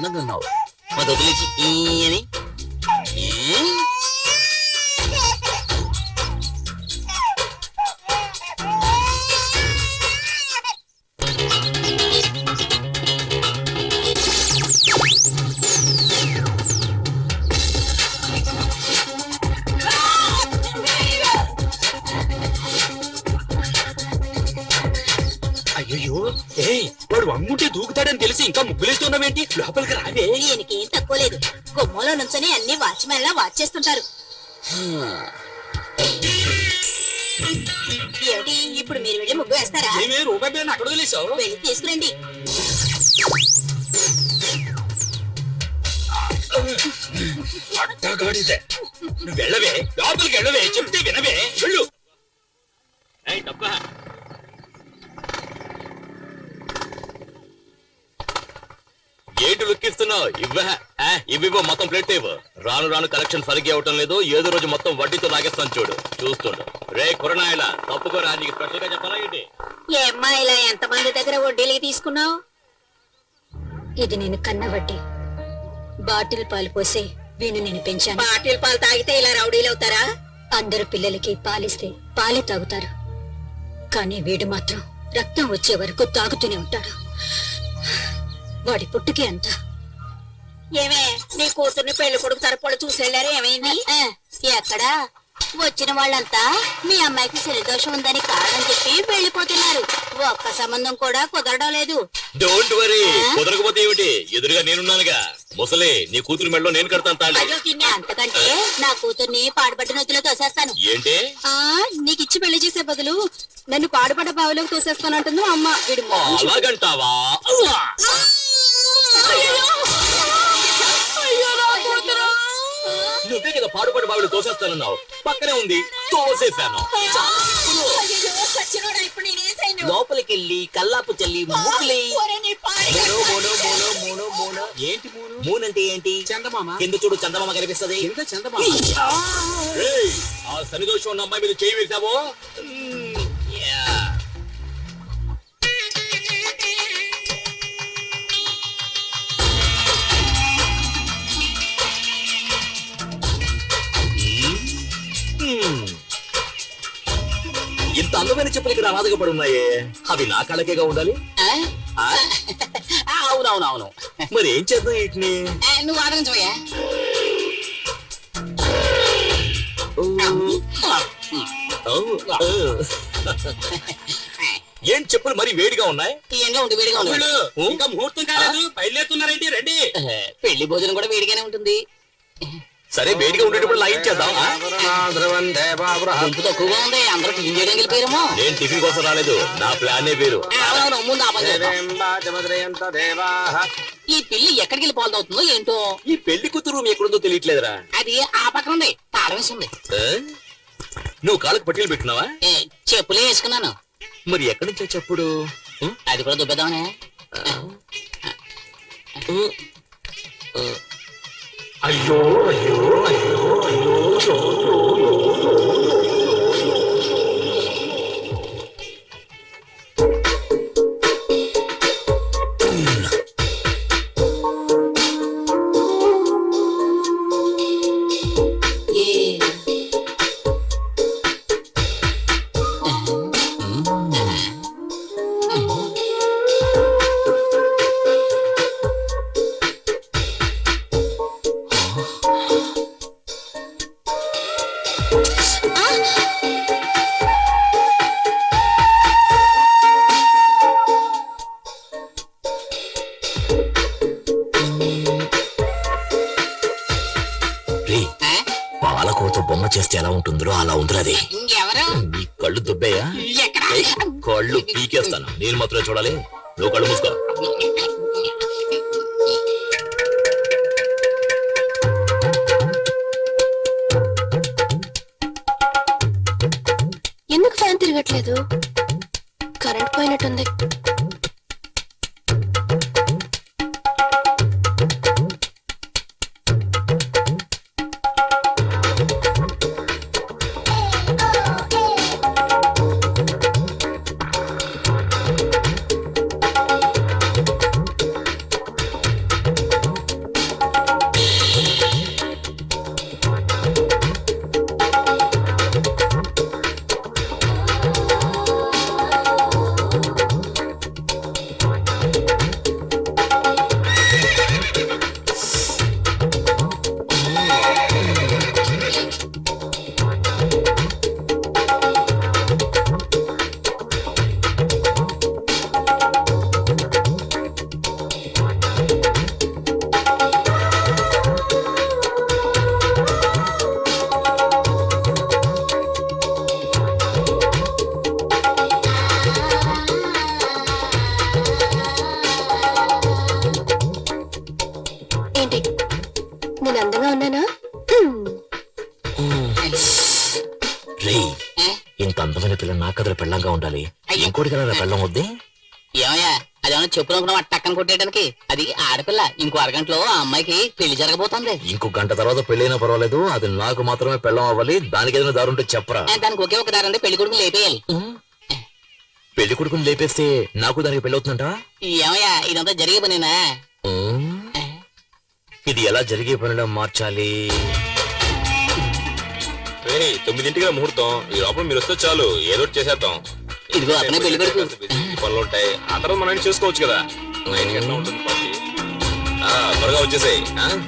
అందంగా ఉన్నావు. అది వదిలేసి అని అయ్యో వాడు వంగుంటే దూకుతాడని తెలిసి ఇంకా ముగ్గులేస్తున్నావేంటి? లోపలికి రావే. ఈయనకి ఏం తక్కువ లేదు. గుమ్మంలో నుంచొని అన్ని వాచ్మెన్ లా వాచ్ చేస్తుంటారు. ఏమిటి ఇప్పుడు మీరు వెళ్ళి ముగ్గు వేస్తారా? ఏమే రూపాయి బిల్లని అక్కడ వదిలేసావు? వెళ్ళి తీసుకురండి. అట్టగాడిదే. నువ్వు వెళ్ళవే, లోపలికి వెళ్ళవే, చెప్తే వినవే, వెళ్ళు. ఏంటి లుక్కిస్తున్నావు? ఇవ్వ మొత్తం ప్లేట్ ఇవ్వు. రాను రాను కలెక్షన్ సరిగ్గా అవటం లేదు. ఏదో రోజు మొత్తం వడ్డీతో లాగేస్తాను చూడు. చూస్తుండు. రే కురనాయలా తప్పుకోరా, నీకు స్పెషల్ గా చెప్పాలా ఏంటి? ఏమ్మా ఇలా ఎంతమంది దగ్గర వడ్డీలకి తీసుకున్నావు? ఇది నేను కన్న వడ్డీ. బాటిల్ పాలు పోసే వీణు నేను పెంచాను. బాటిల్ పాలు తాగితే ఇలా రౌడీలు అవుతారా? అందరు పిల్లలకి పాలిస్తే పాలే తాగుతారు, కానీ వీడు మాత్రం రక్తం వచ్చే వరకు తాగుతూనే ఉంటాడు. వాడి పుట్టుకే అంత. ఏమే నీ కూతుర్ని పెళ్లి కొడుకు తరపుడు చూసేళ్ళారు, ఏమైంది? ఎక్కడా వచ్చిన వాళ్ళంతా మీ అమ్మాయికి శనిదోషం ఉందని కారణం చెప్పి వెళ్ళిపోతున్నారు. ఒక్క సంబంధం కూడా కుదరడం లేదు. డోంట్ వరీ, కుదరకపోతే ఏమిటి, ఎదురుగా నేనున్నానుగా. ముసలే, నీ కూతురు మెడలో నేను కడతాను తాళి. అంతకంటే నా కూతుర్ని పాడుపడ్డ నొత్తులో తోసేస్తాను. ఏంటి? నీకు ఇచ్చి పెళ్లి చేసే బదులు నన్ను పాడుపడ్డ బావిలోకి తోసేస్తానంటుంది అమ్మ. వీడు అలాగంటావా? నువ్వే కదా పాడుపడి బావిలో తోసేస్తానన్నావు. పక్కనే ఉంది, తోసేశాను. లోపలికి వెళ్ళి కల్లాపు చల్లి ముగ్గులే. ఏంటి మూనంటే ఏంటి? చందమామ. కింద చూడు, చందమామ కనిపిస్తది. కింద చందమామ. ఆ శనిదోషం ఉన్న అమ్మాయి మీద చేయి వేసావో. ఇంత అందమైన చెప్పులు ఇక్కడ అనాథగా పడి ఉన్నాయే, అవి నా కళ్ళకేగా ఉండాలి. అవునవునవును. మరి ఏం చేద్దాం వీటిని? నువ్వు ఆదరించవయ్యా. ఏం చెప్పులు మరి వేడిగా ఉన్నాయి? వేడిగా ఉంది. ఇంకా ముహూర్తం కాలేదు, బయలుదేరుతున్నారేంటి? రెడీ. పెళ్లి భోజనం కూడా వేడిగానే ఉంటుంది. సరే, వేడిగా ఉండేటప్పుడు లాగించేద్దాం. గుంపు తక్కువగా ఉంది, అందరూ టిఫిన్ చేయడానికి వెళ్ళిపోయారేమో. నేను టిఫిన్ కోసం రాలేదు, నా ప్లానే వేరు. ముందు ఈ పిల్లి ఎక్కడికి వెళ్ళి పాలు అవుతుందో ఏంటో. ఈ పెళ్లి కూతురు ఎక్కడుందో తెలియట్లేదురా. అది ఆ పక్కన ఉంది, తాళం వేసింది. నువ్వు కాళ్ళకు పట్టీలు పెట్టినావా? చెప్పులే వేసుకున్నాను. మరి ఎక్కడి నుంచో చెప్పుడు? అది కూడా దుబ్బేద్దామనే. అయ్యో అయ్యో అయ్యో అయ్యో. పాలకోతో బొమ్మ చేస్తే ఎలా ఉంటుందో అలా ఉందిరది. ఇంకెవరు? నీ కళ్ళు దుబ్బయ్యా? కళ్ళు పీకేస్తాను. నేను మాత్రమే చూడాలి, నువ్వు కళ్ళు మూసుకో. ఎందుకు ఫ్యాన్ తిరగట్లేదు? కరెంట్ పోయినట్టుంది. రే ఇంత అందమైన పిల్ల నా కథల పెళ్ళంగా ఉండాలి. ఇంకోటి కదా పెళ్ళం వద్దే. ఏమయ్యా అదేమన్నా చెప్పులు టక్కన కొట్టేయడానికి? అది ఆడపిల్ల. ఇంకో అరగంటలో ఆ అమ్మాయికి పెళ్లి జరగబోతోంది. ఇంకో గంట తర్వాత పెళ్ళైనా పర్వాలేదు, అది నాకు మాత్రమే పెళ్ళం అవ్వాలి. దానికి ఏదైనా దారుంటే చెప్పరా. దానికి ఒకే ఒక దారంటే పెళ్లి కొడుకుని లేపేయాలి. పెళ్లి కొడుకుని లేపేస్తే నాకు దానికి పెళ్ళవుతుందంట. ఏమయ్యా ఇదంతా జరిగే పనేనా? ఇది ఎలా జరిగే పనిలో మార్చాలి? 9ంటికి ముహూర్తం. ఈ లోపల మీరు వస్తే చాలు, ఏదో ఒకటి చేసేద్దాం. ఇదిగో అతనే పెళ్లి కొడుకు. పనులు ఉంటాయి, ఆ తర్వాత మనం చేసుకోవచ్చు కదా. నైట్ ఎట్లా ఉంటుంది పార్టీ? త్వరగా వచ్చేసాయి.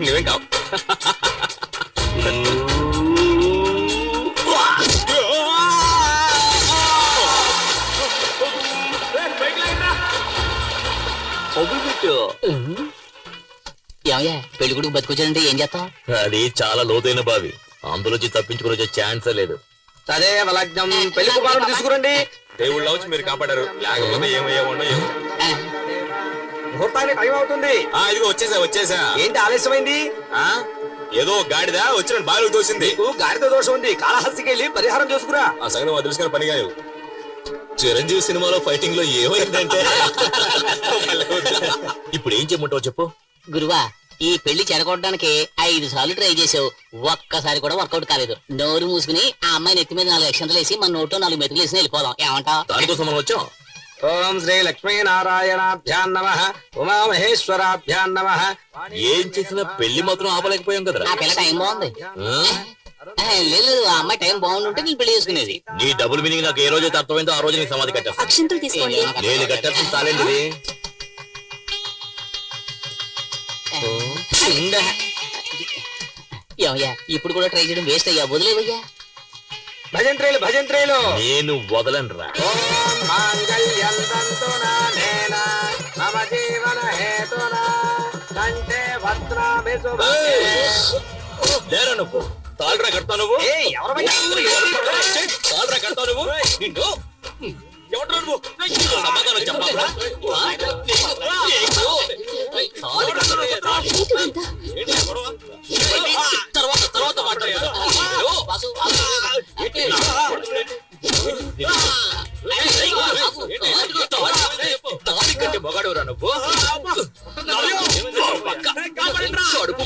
నువ్వేం కావు. ఏమయ్యా పెళ్లి కొడుకు బతికొచ్చాడంటే ఏం చేస్తాం? అది చాలా లోతైన బావి, అందులోంచి తప్పించుకుని వచ్చే ఛాన్సే లేదు. తదేవ లగ్నం. పెళ్లి కుమారుడు తీసుకురండి. దేవుళ్ళ వచ్చి మీరు కాపాడారు, లేకపోతే ఏమయ్యేవాడో ఏమో. ముహూర్తానికి టైం అవుతుంది. ఇదిగో వచ్చేసా. ఏంటి ఆలస్యమైంది? ఏదో గాడిద వచ్చిన బావిలో దోసింది. గాడిద దోషం ఉంది, కాళహస్తికి వెళ్ళి పరిహారం చేసుకురా. ఆ సంగతి మా తెలుసుకున్న పని కాదు. చిరంజీవి సినిమాలో ఫైటింగ్ లో ఏమైందంటే ఇప్పుడు ఏం చేయమంటావు చెప్పు. గురువా ఈ పెళ్లి చెడగొట్టడానికి 5 సార్లు ట్రై చేసావు, ఒక్కసారి కూడా వర్కౌట్ కాలేదు. నోరు మూసుకుని ఆ అమ్మాయి నెత్తి మీద 4 అక్షంతలు వేసి మన నోట్లో 4 మెతుకులు వేసి వెళ్ళిపోదాం. ఏమంటావు? దానికోసం మనం వచ్చాం. ఓం శ్రీ లక్ష్మీ నారాయణాభ్యాన్ నమః, ఉమామహేశ్వరాభ్యాన్ నమః. ఏం చేసినా పెళ్లి మాత్రం ఆపలేకపోయాం కదరా. ఆ పిల్ల టైం బాగుంది. లేదు ఆ అమ్మాయి టైం బాగుంటుంటే నేను పెళ్లి చేసుకునేది. నీ డబుల్ మీనింగ్ నాకు ఏ రోజైతే అర్థమైందో ఆ రోజు నీ సమాధి కట్టేస్తా. అక్షంతలు తీసుకోండి. నేను కట్టేస్తాను చాలేండి. ఏమయ్యా ఇప్పుడు కూడా ట్రై చేయడం వేస్ట్ అయ్యా, వదిలేవయ్యా. భజంత్రేలు. నేను వదలను రా. ఓం మాంగళ్యం తంతునానేన మమ జీవన హేతునా కంఠే భద్రామి శుభగే. లేరా నువ్వు తాళ్ళరా కడతావు నువ్వు. తాళ్ళరా కడతావు నువ్వు. నిన్ను ఎవరు నువ్వు సమాధానం చెప్పాలా? తర్వాత మాట్లాడతా. తాళి కంటే మొగాడురా నువ్వు. కడుపు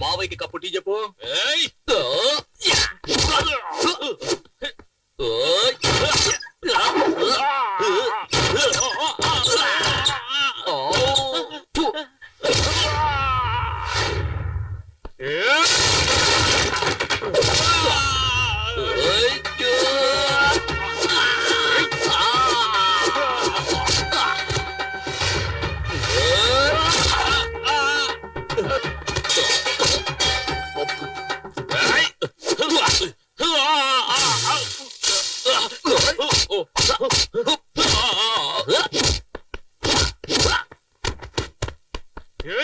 మావయ్యకి కప్పు టీ చెప్పు.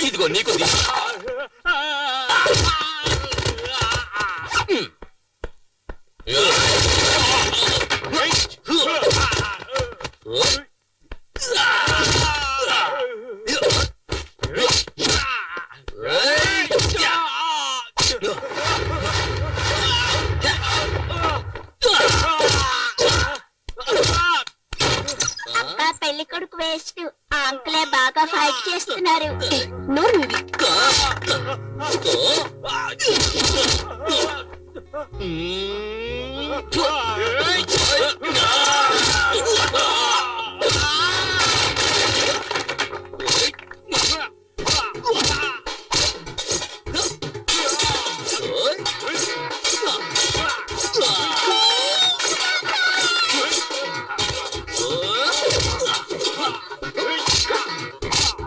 ఇదిగో నీకు అక్క పెళ్లి కొడుకు వేస్ట్. ఆ అంకులే బాగా ఫైట్ చేస్తున్నారు. నోరు మూయి.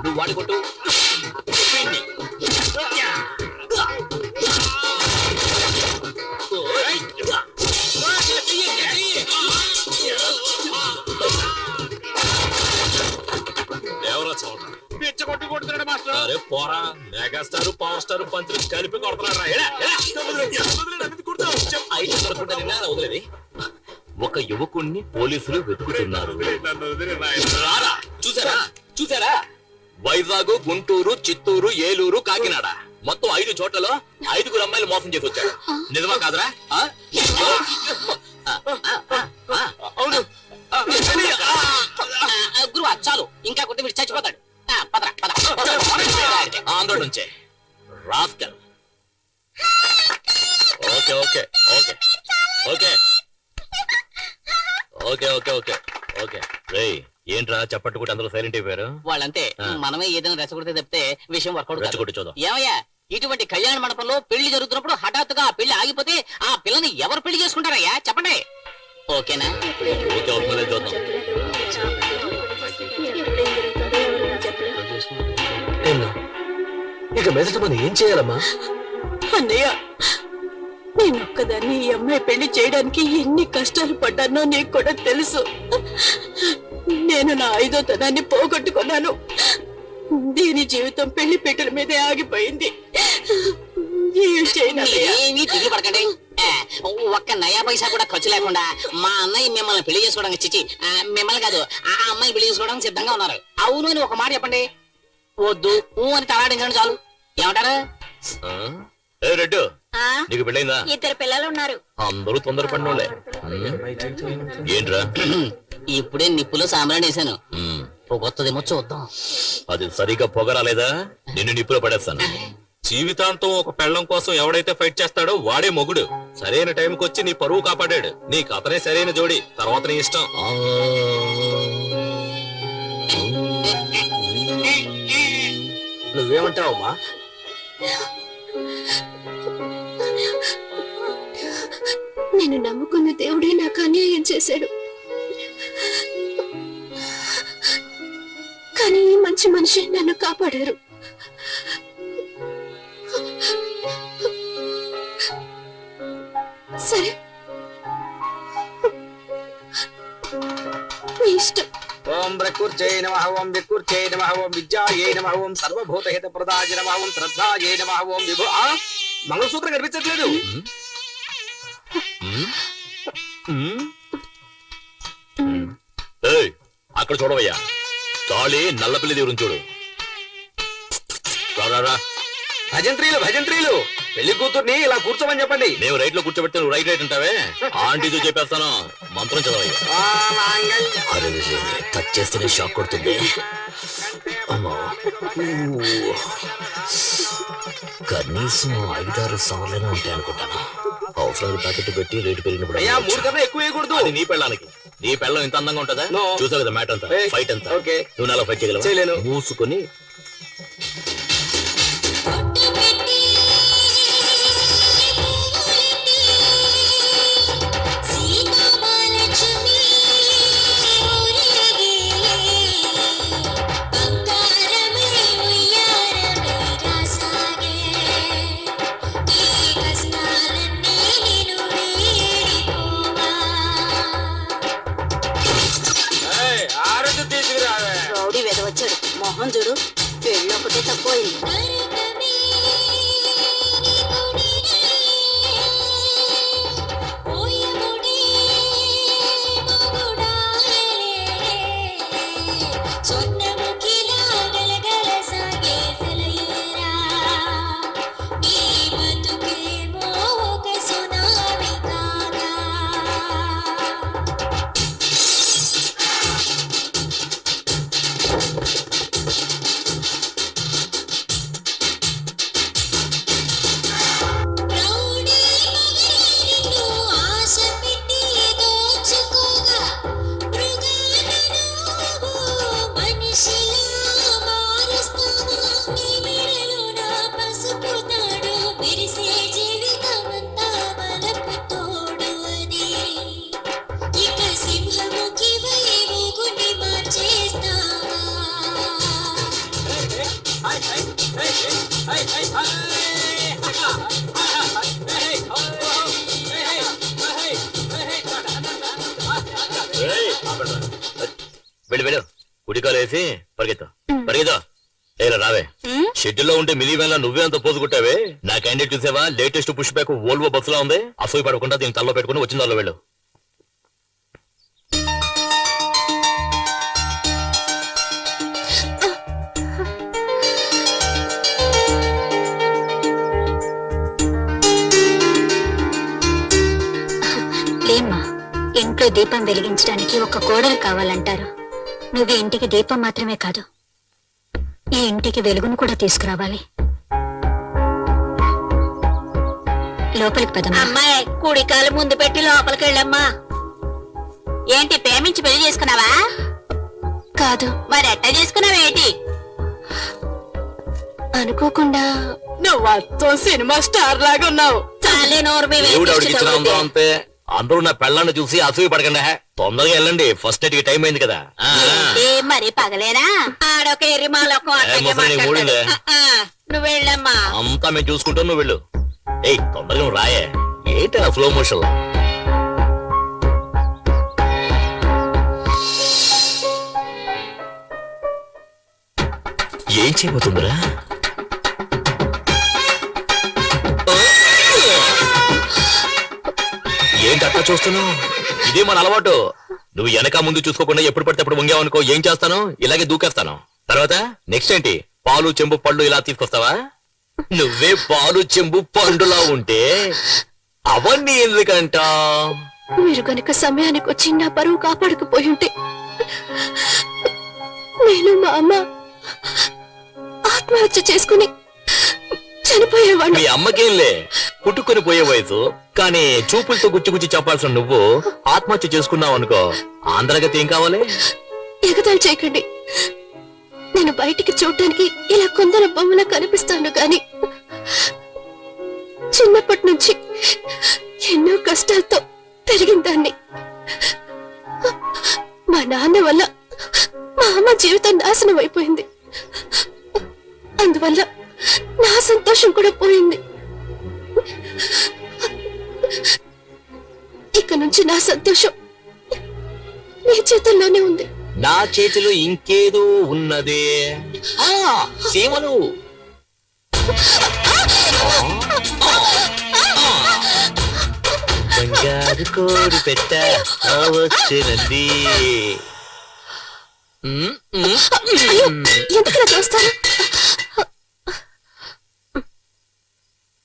నువ్వు వాడి కొట్టు. అరే పోరా, మెగాస్టార్ పవర్ స్టార్ పంతులు కలిపి కొడుతున్నారా? వదిలేది ఒక యువకుణ్ణి పోలీసులు వెతుకుతున్నారు. రారా, చూసారా చూసారా? వైజాగ్, గుంటూరు, చిత్తూరు, ఏలూరు, కాకినాడ మొత్తం 5 చోట్లలో 5 అమ్మాయిలు మోసం చేసి వచ్చాడు. నిజమా కాదురా? అవును. గురువా చాలు, ఇంకా కొట్టి వీడు చచ్చిపోతాడు. పదరా పద. ఆంధ్ర నుంచే rascal. Okay okay okay okay okay okay okay okay రేయ్, ఏంట్రా చప్పట్టుకుంటే అందరూ సైలెంట్ అయిపోయారు? వాళ్ళంతే, మనమే ఏదైనా రెచ్చగొడితే తప్పితే విషయం వర్కౌట్ కాదు. రెచ్చగొట్టి చూద్దాం. ఏమయ్యా, ఇటువంటి కళ్యాణ మండపంలో పెళ్లి జరుగుతున్నప్పుడు హఠాత్తుగా ఆ పెళ్లి ఆగిపోతే ఆ పిల్లని ఎవరు పెళ్లి చేసుకుంటారయ్యా చెప్పండి. ఓకేనా? ఓకే అవుతుందో లేదో చూద్దాం. ఇక మీదట మనం ఏం చేయాలమ్మా? అన్నయ్య, నేను ఒక్కదాన్ని ఈ అమ్మాయి పెళ్లి చేయడానికి ఎన్ని కష్టాలు పడ్డానో నీకు కూడా తెలుసు. నేను నా 5వ తనాన్ని పోగొట్టుకున్నాను. దీని జీవితం పెళ్లి పీటల మీదే ఆగిపోయింది. ఏం చేయను అన్నయ్య? ఏమీ తిరిగి పడకండి. ఒక్క నయా పైసా కూడా ఖర్చు లేకుండా మా అన్నయ్య మిమ్మల్ని పెళ్లి చేసుకోవడానికి చిచ్చి మిమ్మల్ని కాదు ఆ అమ్మాయిని పెళ్లి చేసుకోవడానికి సిద్ధంగా ఉన్నారు. అవును అని ఒక మాట చెప్పండి, వద్దు అని తలాడించండి చాలు. ఏమంటారు? ఏ రెడ్డు, ఆ నీకు పెళ్ళైందా? 2 పిల్లలు ఉన్నారు. అందరూ తొందరపడినోళ్ళే. ఏంట్రా? ఇప్పుడే నిప్పులో సాంబ్రాణి వేసాను, కొత్తదేమో చూద్దాం. అది సరిగా పొగరాలేదా నిన్ను నిప్పులో పడేస్తాను. జీవితాంతం ఒక పెళ్ళం కోసం ఎవడైతే ఫైట్ చేస్తాడో వాడే మొగుడు. సరైన టైంకి వచ్చి నీ పరువు కాపాడాడు. నీకు అతనే సరైన జోడి, తర్వాత నీ ఇష్టం. నువ్వేమంటావమ్మా? నేను నమ్ముకున్న దేవుడే నాకు అన్యాయం చేశాడు. కానీ ఈ మంచి మనిషి నన్ను కాపాడారు. సరే, మీ ఇష్టం. ఓం ప్రకృత్యై నమః, ఓం వికృత్యై నమః, ఓం విద్యాయై నమః, ఓం సర్వభూతహిత ప్రదాయ నమః, ఓం శ్రద్ధాయై నమః, ఓం విభో. మంగళసూత్రం కనిపించట్లేదు. ఏయ్, అక్కడ చూడవయ్యా, తాళి నల్లపిల్లి దేవుని చూడు. రా భజంత్రీలు భజంత్రీలు, పెళ్లి కూతుర్ని ఇలా కూర్చోమని చెప్పండి. మేము రైట్ లో కూర్చోబెడితే నువ్వు రైట్ రైట్ అంటావే, ఆంటీతో చెప్పేస్తాను. మంత్రం చదవయ్యా. అరే టచ్ చేస్తేనే షాక్ కొడుతుంది. అమ్మా, కనీసం 5-6 సార్లైనా ఉంటాయి అనుకుంటాను. అవసరాలు ప్యాకెట్ పెట్టి రేటు పెరిగినప్పుడు అయ్యా 3 కన్నా ఎక్కువ వేయకూడదు. అది నీ పెళ్ళానికి. నీ పెళ్ళం ఇంత అందంగా ఉంటుందా? No. చూసావు కదా మ్యాట్ అంతా, ఫైట్ అంతా. ఓకే. నువ్వు నాలో ఫైట్ చేయగలవా? చేయలేను. మూసుకొని ఆరోగ్యం తీసుకురావే. రౌడీ వెదవచ్చాడు, మొహం చూడు. పెళ్ళి ఒకటే తక్కువైంది. వెళ్ళి వెళ్ళు, కుడికాలు వేసి పరిగెత్తు పరిగెత్తు. రావే. షెడ్యూల్లో ఉంటే మినీ వ్యాన్ లా నువ్వే అంత పోజు కొట్టావే నా క్యాండిడేట్ చూసావా లేటెస్ట్ పుష్ బ్యాక్ వోల్వో బస్సులా ఉంది అసూయ పడకుండా దీన్ని తల్లో పెట్టుకుని వచ్చిన దానిలో వెళ్ళు లేమ్మా, ఇంట్లో దీపం వెలిగించడానికి ఒక కోడలు కావాలంటారు. నువ్వు ఈ ఇంటికి దీపం మాత్రమే కాదు, ఈ ఇంటికి వెలుగును కూడా తీసుకురావాలి. లోపలికి పదమ్మా. అమ్మాయి కుడికాలు ముందు పెట్టి లోపలికి వెళ్ళమ్మా. ఏంటి ప్రేమించి పెళ్లి చేసుకున్నావా? కాదు, మరి ఎట్ట చేసుకున్నావేంటి? అనుకోకుండా నువ్వు అత్తో సినిమా స్టార్ లాగా ఉన్నావు. చాలే నోరు మీ దేవుడు ఆవిడకి ఇచ్చిన వెంకటేశ్వర అందం అంతే అందరూ నా పెళ్ళాన్ని చూసి అసూయ పడకండి తొందరగా వెళ్ళండి ఫస్ట్ నైట్ కి టైం అయింది కదా ఏంటి మరి పగలేనా? ఆడొక ఎర్రిమాలొక ముసలి నీకు ఊడిందే? నువ్వు వెళ్ళమ్మా. అంతా మేము చూసుకుంటాం నువ్వు వెళ్ళు ఏయ్ తొందరగా నువ్వు రాయే ఏంటి నా స్లో మోషన్ ఏం చేయబోతుందిరా ఏంటి అట్లా చూస్తున్నావు ఇదే మన అలవాటు నువ్వు వెనక ముందు చూసుకోకుండా ఎప్పుడు పడితే అప్పుడు వంగావనుకో ఏం చేస్తాను ఇలాగే దూకేస్తాను తర్వాత నెక్స్ట్ ఏంటి పాలు చెంబు పళ్ళు ఇలా తీసుకొస్తావా నువ్వే పాలు చెంబు పండులా ఉంటే అవన్నీ ఎందుకంట మీరు గనుక సమయానికి వచ్చి నా పరువు కాపాడకపోయి ఉంటే నేను మా అమ్మ ఆత్మహత్య చేసుకుని చనిపోయేవాడిని. మీ అమ్మకేంలే పుట్టుకొని పోయే వయసు కానీ చూపులతో గుచ్చి గుచ్చి చెప్పాల్సిన నువ్వు ఆత్మహత్య చేసుకున్నావు అనుకో ఆంధ్రగతి ఏం కావాలి ఎగతాళి చేయకండి. నేను బయటికి చూడటానికి ఇలా కొందరు బొమ్మలా కనిపిస్తాను గాని చిన్నప్పటి నుంచి ఎన్నో కష్టాలతో పెరిగిన దాన్ని. మా నాన్న వల్ల మా అమ్మ జీవితం నాశనం అయిపోయింది. అందువల్ల నా సంతోషం కూడా పోయింది. ఇక నుంచి నా సంతోషం నీ చేతుల్లోనే ఉంది. నా చేతిలో ఇంకేదో ఉన్నదే సీమలు బంగారు కోడి పెట్ట వచ్చినండి అయ్యో, ఎందుకలా చూస్తారు?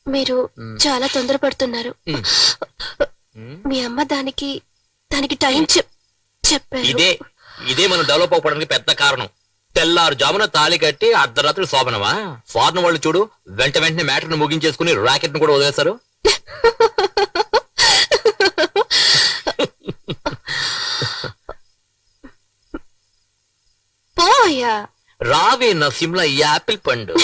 మీరు చాలా తొందరపడుతున్నారు. మీ అమ్మ దానికి టైం చెప్పారు. ఇదే మనం డెవలప్ అవ్వడానికి పెద్ద కారణం తెల్లారు జామున తాళి కట్టి అర్ధరాత్రి శోభనమా ఫారెన్ వాళ్ళు చూడు వెంటనే మ్యాటర్ ను ముగించేసుకుని రాకెట్ ను కూడా వదిలేస్తారు పోయా రావే నా సిమ్లా యాపిల్ పండు